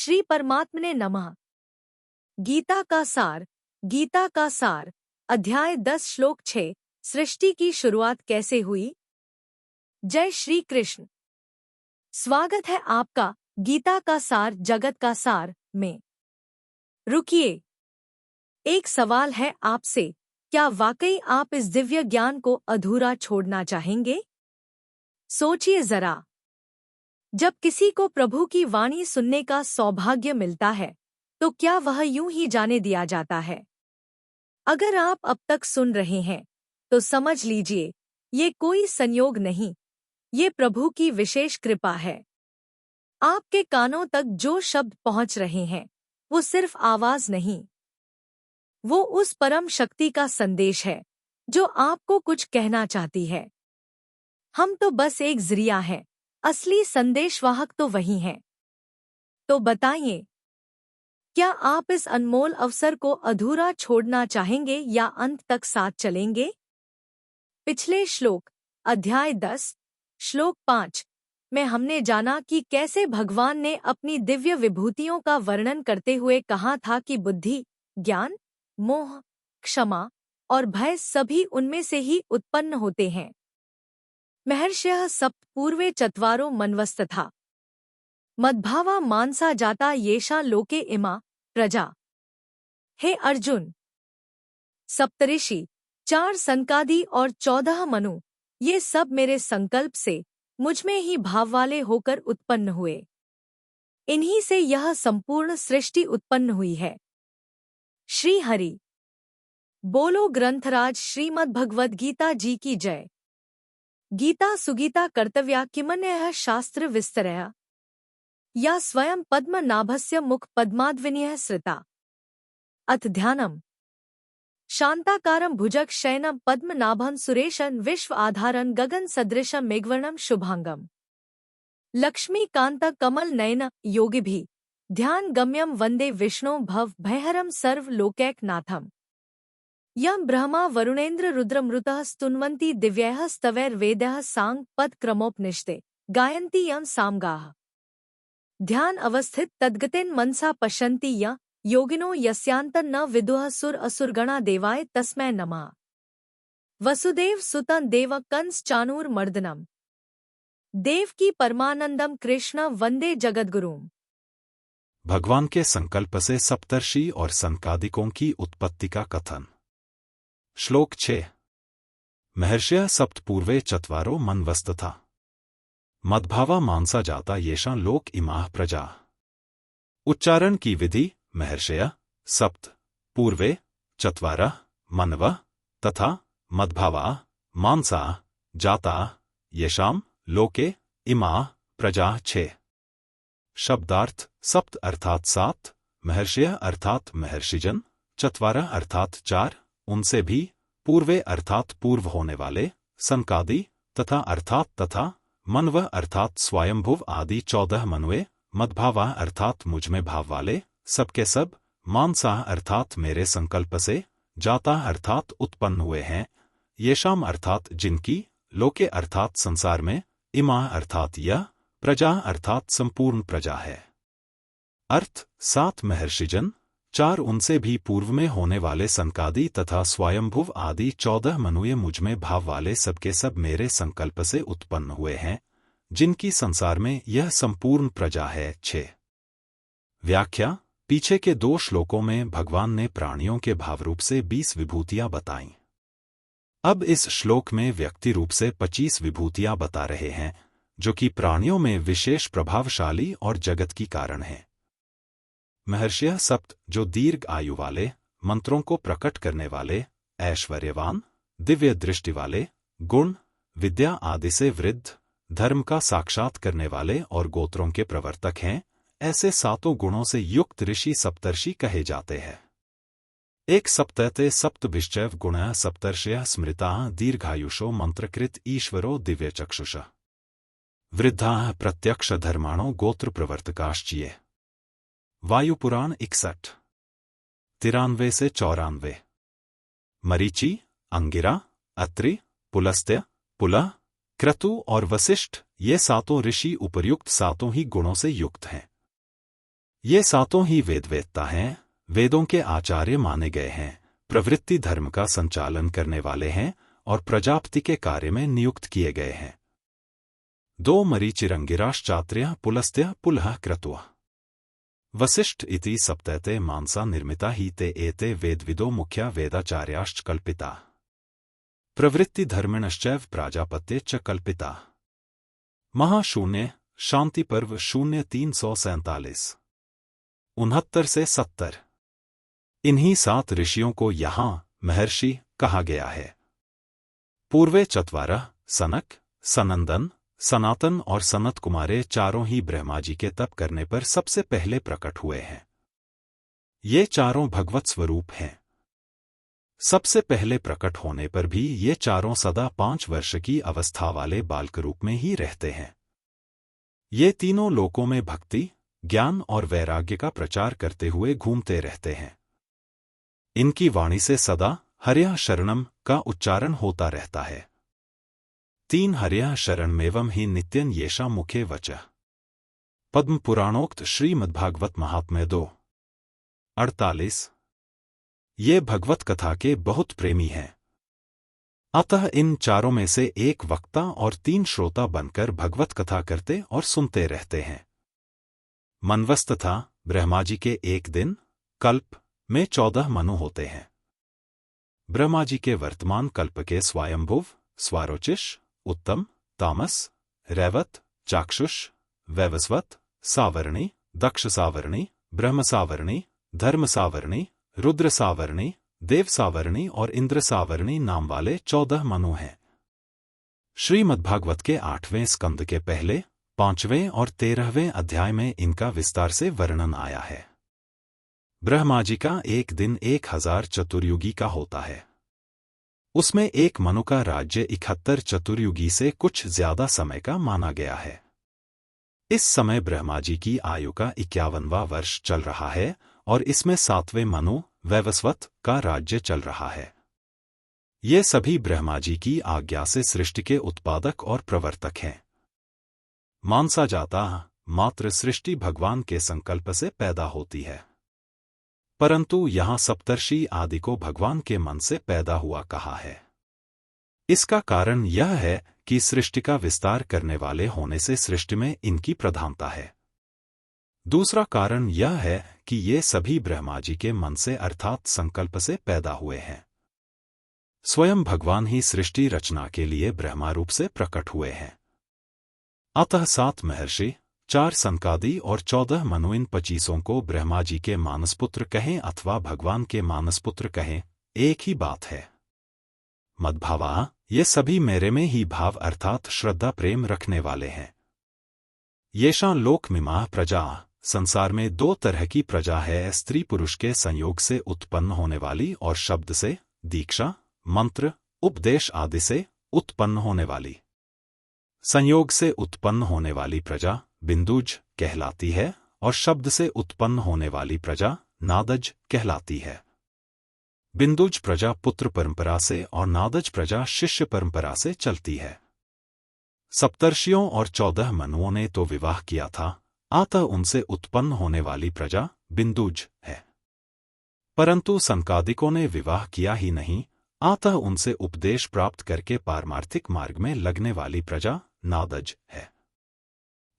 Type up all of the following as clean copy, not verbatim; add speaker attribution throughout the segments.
Speaker 1: श्री परमात्मने नमः। गीता का सार। गीता का सार, अध्याय 10 श्लोक 6। सृष्टि की शुरुआत कैसे हुई? जय श्री कृष्ण। स्वागत है आपका गीता का सार जगत का सार में। रुकिए, एक सवाल है आपसे, क्या वाकई आप इस दिव्य ज्ञान को अधूरा छोड़ना चाहेंगे? सोचिए जरा, जब किसी को प्रभु की वाणी सुनने का सौभाग्य मिलता है तो क्या वह यूं ही जाने दिया जाता है? अगर आप अब तक सुन रहे हैं तो समझ लीजिए, ये कोई संयोग नहीं, ये प्रभु की विशेष कृपा है। आपके कानों तक जो शब्द पहुंच रहे हैं वो सिर्फ आवाज नहीं, वो उस परम शक्ति का संदेश है जो आपको कुछ कहना चाहती है। हम तो बस एक जरिया हैं, असली संदेशवाहक तो वही हैं। तो बताइए, क्या आप इस अनमोल अवसर को अधूरा छोड़ना चाहेंगे या अंत तक साथ चलेंगे? पिछले श्लोक, अध्याय 10, श्लोक 5 में हमने जाना कि कैसे भगवान ने अपनी दिव्य विभूतियों का वर्णन करते हुए कहा था कि बुद्धि, ज्ञान, मोह, क्षमा और भय सभी उनमें से ही उत्पन्न होते हैं। महर्षयः सप्त पूर्वे चत्वारो मन्वस्तथा मद्भावा मानसा जाता येषा लोके इमा प्रजा। हे अर्जुन, सप्तऋषि, 4 सनकादि और 14 मनु, ये सब मेरे संकल्प से मुझमें ही भाव वाले होकर उत्पन्न हुए। इन्हीं से यह संपूर्ण सृष्टि उत्पन्न हुई है। श्री हरि बोलो। ग्रंथराज श्रीमद् भगवद गीता जी की जय। गीता सुगीता कर्तव्या किमन्यः शास्त्र विस्तरया या स्वयं पद्मनाभस्य मुख पद्माद्विनीयः श्रिता। अथ ध्यानम्। शांताकारं भुजग शयनं पद्मनाभं सुरेशं विश्व आधारं गगन सदृशं मेघवर्णं शुभांगम। लक्ष्मीकांत कमल नयन योगिभिः ध्यान गम्यं वंदे विष्णु भव भयहरं सर्व लोकैकनाथम्। यं ब्रह्मा वरुणेन्द्र रुद्रमृतः स्तुन्वन्ति दिव्यैः स्तवैर्वेदैः सांग पद क्रमोपनिषदे गायन्ति यं सामगाः। ध्यान अवस्थित तद्गतेन मनसा पश्यन्ति यं योगिनो यस्यान्तं न विदुः सुर असुरगणा देवाय तस्मै नमः। वसुदेव सुतं देव कंस चाणूरमर्दनम् देवकी परमानंदम कृष्ण वंदे जगद्गुरुम्।
Speaker 2: भगवान के संकल्प से सप्तर्षि और संकादिकों की उत्पत्ति का कथन। श्लोक 6। महर्षयः सप्त पूर्वे चत्वारो मन्वस्तथा मद्भावा मानसा जाता येषां लोक इमाः प्रजा। उच्चारण की विधि। महर्षयः सप्त पूर्वे चत्वारः मन्वः तथा मद्भावा मानसा जाता येषां लोके इमाः प्रजा। 6। शब्दार्थ। सप्त अर्थात 7, महर्षयः अर्थात महर्षिजन, चत्वारः अर्थात 4, उनसे भी, पूर्वे अर्थात पूर्व होने वाले, संकादि तथा अर्थात तथा, मनवः अर्थात स्वयंभुव आदि 14 मनुए, मद्भावा अर्थात मुझमें भाव वाले, सबके सब, मानसा अर्थात मेरे संकल्प से, जाता अर्थात उत्पन्न हुए हैं, येषाम अर्थात जिनकी, लोके अर्थात संसार में, इमा अर्थात यह, प्रजा अर्थात संपूर्ण प्रजा है। अर्थ। 7 महर्षिजन, 4 उनसे भी पूर्व में होने वाले संकादि तथा स्वयंभुव आदि 14 मनुए मुझमें भाव वाले सबके सब मेरे संकल्प से उत्पन्न हुए हैं, जिनकी संसार में यह संपूर्ण प्रजा है। 6। व्याख्या। पीछे के 2 श्लोकों में भगवान ने प्राणियों के भावरूप से 20 विभूतियां बताईं। अब इस श्लोक में व्यक्ति रूप से 25 विभूतियां बता रहे हैं, जो कि प्राणियों में विशेष प्रभावशाली और जगत की कारण है। महर्षयः सप्त, जो दीर्घ आयु वाले, मंत्रों को प्रकट करने वाले, ऐश्वर्यवान, दिव्य दृष्टि वाले, गुण, विद्या आदि से वृद्ध, धर्म का साक्षात करने वाले और गोत्रों के प्रवर्तक हैं, ऐसे 7 गुणों से युक्त ऋषि सप्तर्षि कहे जाते हैं। एक सप्तते सप्तभिश्चैव गुणः सप्तर्षयः स्मृताः दीर्घायुषो मंत्रकृत ईश्वरो दिव्यचक्षुषः। वृद्धाः प्रत्यक्ष धर्माणो गोत्र प्रवर्तकाश्चिये। वायुपुराण 61 93 से 94। मरीचि, अंगिरा, अत्रि, पुलस्त्य, पुलह, क्रतु और वशिष्ठ, ये 7 ऋषि उपर्युक्त 7 ही गुणों से युक्त हैं। ये सातों ही वेदवेत्ता हैं, वेदों के आचार्य माने गए हैं, प्रवृत्ति धर्म का संचालन करने वाले हैं और प्रजापति के कार्य में नियुक्त किए गए हैं। 2 मरीचिरंगिराश्चात्र्यः पुलस्त्य पुलः क्रतुः वसिष्ठ इति सप्तैते मानसा निर्मिता ही ते एते वेदविदो मुख्या वेदाचार्याश्च कल्पिता प्रवृत्ति धर्मिणश्चैव प्राजापत्ये च कल्पिता। महाशून्य शांति पर्व 0347 69 से 70। इन्हीं 7 ऋषियों को यहाँ महर्षि कहा गया है। पूर्वे चत्वारः सनक, सनंदन, सनातन और सनत कुमारे चारों ही ब्रह्मा जी के तप करने पर सबसे पहले प्रकट हुए हैं। ये चारों भगवत स्वरूप हैं। सबसे पहले प्रकट होने पर भी ये चारों सदा 5 वर्ष की अवस्था वाले बालक रूप में ही रहते हैं। ये तीनों लोकों में भक्ति, ज्ञान और वैराग्य का प्रचार करते हुए घूमते रहते हैं। इनकी वाणी से सदा हर्यः शरणम का उच्चारण होता रहता है। 3 हर्यः शरणमेवं ही नित्यं येषां मुखे वचः। पद्म पुराणोक्त श्रीमद्भागवत महात्म्य 2:48। ये भगवत कथा के बहुत प्रेमी हैं। अतः इन चारों में से एक वक्ता और 3 श्रोता बनकर भगवत कथा करते और सुनते रहते हैं। मनवस्तथा ब्रह्मा जी के एक दिन, कल्प में 14 मनु होते हैं। ब्रह्मा जी के वर्तमान कल्प के स्वयंभुव, स्वारोचिष, उत्तम, तामस, रैवत, चाक्षुष, वैवस्वत, सावर्णी, दक्ष सावर्णी, ब्रह्म सावर्णी, धर्म सावर्णी, रुद्र सावर्णी, देव सावर्णी और इंद्र सावर्णी नाम वाले 14 मनु हैं। श्रीमद्भागवत के 8वें स्कंद के पहले, 5वें और 13वें अध्याय में इनका विस्तार से वर्णन आया है। ब्रह्मा जी का एक दिन 1000 चतुर्युगी का होता है। उसमें एक मनु का राज्य 71 चतुर्युगी से कुछ ज्यादा समय का माना गया है। इस समय ब्रह्मा जी की आयु का 51वां वर्ष चल रहा है और इसमें 7वें मनु वैवस्वत का राज्य चल रहा है। ये सभी ब्रह्मा जी की आज्ञा से सृष्टि के उत्पादक और प्रवर्तक हैं। मानसा जाता मात्र सृष्टि भगवान के संकल्प से पैदा होती है, परंतु यहाँ सप्तर्षि आदि को भगवान के मन से पैदा हुआ कहा है। इसका कारण यह है कि सृष्टि का विस्तार करने वाले होने से सृष्टि में इनकी प्रधानता है। दूसरा कारण यह है कि ये सभी ब्रह्मा जी के मन से अर्थात संकल्प से पैदा हुए हैं। स्वयं भगवान ही सृष्टि रचना के लिए ब्रह्मा रूप से प्रकट हुए हैं। अतः 7 महर्षि, 4 सनकादि और 14 मनु इन 25 को ब्रह्मा जी के मानसपुत्र कहें अथवा भगवान के मानसपुत्र कहें, एक ही बात है। मद्भावा, ये सभी मेरे में ही भाव अर्थात श्रद्धा प्रेम रखने वाले हैं। येषां लोकमिमाः प्रजा, संसार में 2 तरह की प्रजा है, स्त्री पुरुष के संयोग से उत्पन्न होने वाली और शब्द से, दीक्षा, मंत्र, उपदेश आदि से उत्पन्न होने वाली। संयोग से उत्पन्न होने वाली प्रजा बिंदुज कहलाती है और शब्द से उत्पन्न होने वाली प्रजा नादज कहलाती है। बिंदुज प्रजा पुत्र परंपरा से और नादज प्रजा शिष्य परंपरा से चलती है। सप्तर्षियों और 14 मनुओं ने तो विवाह किया था, अतः उनसे उत्पन्न होने वाली प्रजा बिंदुज है। परंतु संकादिकों ने विवाह किया ही नहीं, अतः उनसे उपदेश प्राप्त करके पारमार्थिक मार्ग में लगने वाली प्रजा नादज है।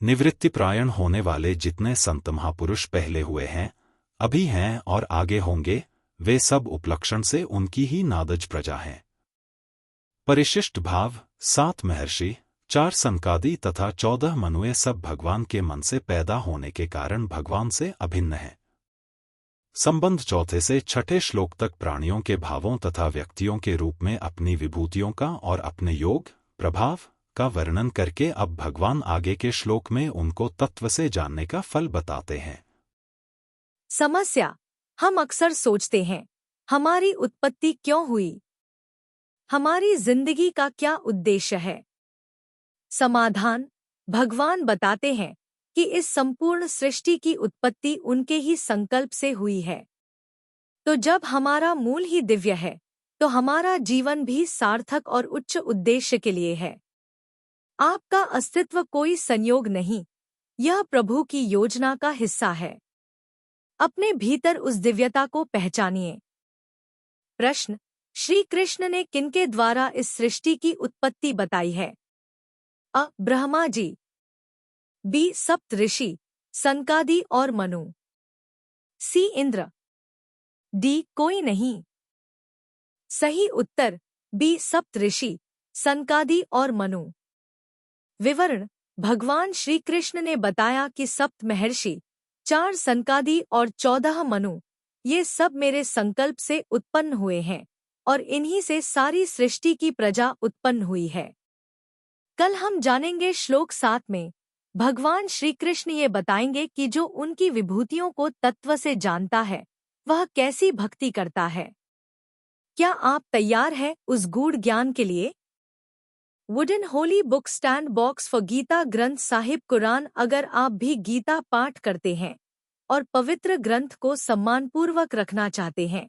Speaker 2: निवृत्तिप्रायण होने वाले जितने संत महापुरुष पहले हुए हैं, अभी हैं और आगे होंगे, वे सब उपलक्षण से उनकी ही नादज प्रजा हैं। परिशिष्ट भाव 7 महर्षि, 4 सनकादि तथा 14 मनुए सब भगवान के मन से पैदा होने के कारण भगवान से अभिन्न हैं। संबंध 4 से 6 श्लोक तक प्राणियों के भावों तथा व्यक्तियों के रूप में अपनी विभूतियों का और अपने योग, प्रभाव का वर्णन करके अब भगवान आगे के श्लोक में उनको तत्व से जानने का फल बताते हैं।
Speaker 1: समस्या, हम अक्सर सोचते हैं, हमारी उत्पत्ति क्यों हुई? हमारी जिंदगी का क्या उद्देश्य है? समाधान, भगवान बताते हैं कि इस संपूर्ण सृष्टि की उत्पत्ति उनके ही संकल्प से हुई है। तो जब हमारा मूल ही दिव्य है, तो हमारा जीवन भी सार्थक और उच्च उद्देश्य के लिए है। आपका अस्तित्व कोई संयोग नहीं, यह प्रभु की योजना का हिस्सा है। अपने भीतर उस दिव्यता को पहचानिए। प्रश्न, श्री कृष्ण ने किनके द्वारा इस सृष्टि की उत्पत्ति बताई है? अ. ब्रह्मा जी, बी. सप्त ऋषि सनकादि और मनु, सी. इंद्र, डी. कोई नहीं। सही उत्तर बी. सप्त ऋषि सनकादि और मनु। विवरण, भगवान श्री कृष्ण ने बताया कि सप्त महर्षि, 4 सनकादि और 14 मनु, ये सब मेरे संकल्प से उत्पन्न हुए हैं और इन्हीं से सारी सृष्टि की प्रजा उत्पन्न हुई है। कल हम जानेंगे श्लोक 7 में भगवान श्री कृष्ण ये बताएंगे कि जो उनकी विभूतियों को तत्व से जानता है वह कैसी भक्ति करता है। क्या आप तैयार हैं उस गूढ़ ज्ञान के लिए? Wooden holy book stand box for Gita Granth Sahib Quran. अगर आप भी गीता पाठ करते हैं और पवित्र ग्रंथ को सम्मानपूर्वक रखना चाहते हैं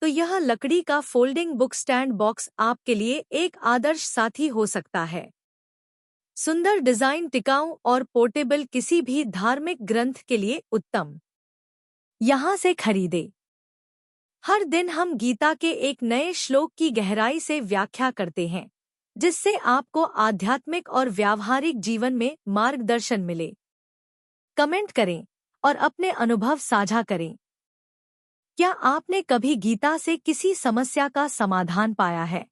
Speaker 1: तो यह लकड़ी का फोल्डिंग बुक स्टैंड बॉक्स आपके लिए एक आदर्श साथी हो सकता है। सुंदर डिजाइन, टिकाऊ और पोर्टेबल, किसी भी धार्मिक ग्रंथ के लिए उत्तम। यहाँ से खरीदे। हर दिन हम गीता के एक नए श्लोक की गहराई से व्याख्या करते हैं जिससे आपको आध्यात्मिक और व्यावहारिक जीवन में मार्गदर्शन मिले। कमेंट करें और अपने अनुभव साझा करें। क्या आपने कभी गीता से किसी समस्या का समाधान पाया है?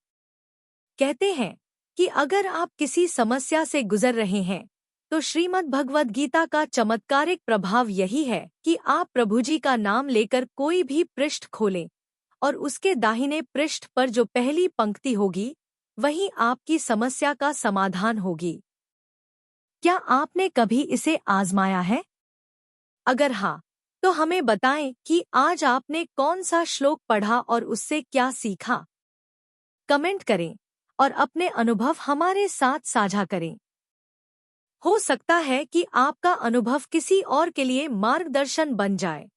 Speaker 1: कहते हैं कि अगर आप किसी समस्या से गुजर रहे हैं तो श्रीमद् भगवद गीता का चमत्कारिक प्रभाव यही है कि आप प्रभु जी का नाम लेकर कोई भी पृष्ठ खोलें और उसके दाहिने पृष्ठ पर जो पहली पंक्ति होगी वही आपकी समस्या का समाधान होगी। क्या आपने कभी इसे आजमाया है? अगर हाँ, तो हमें बताएं कि आज आपने कौन सा श्लोक पढ़ा और उससे क्या सीखा। कमेंट करें और अपने अनुभव हमारे साथ साझा करें। हो सकता है कि आपका अनुभव किसी और के लिए मार्गदर्शन बन जाए।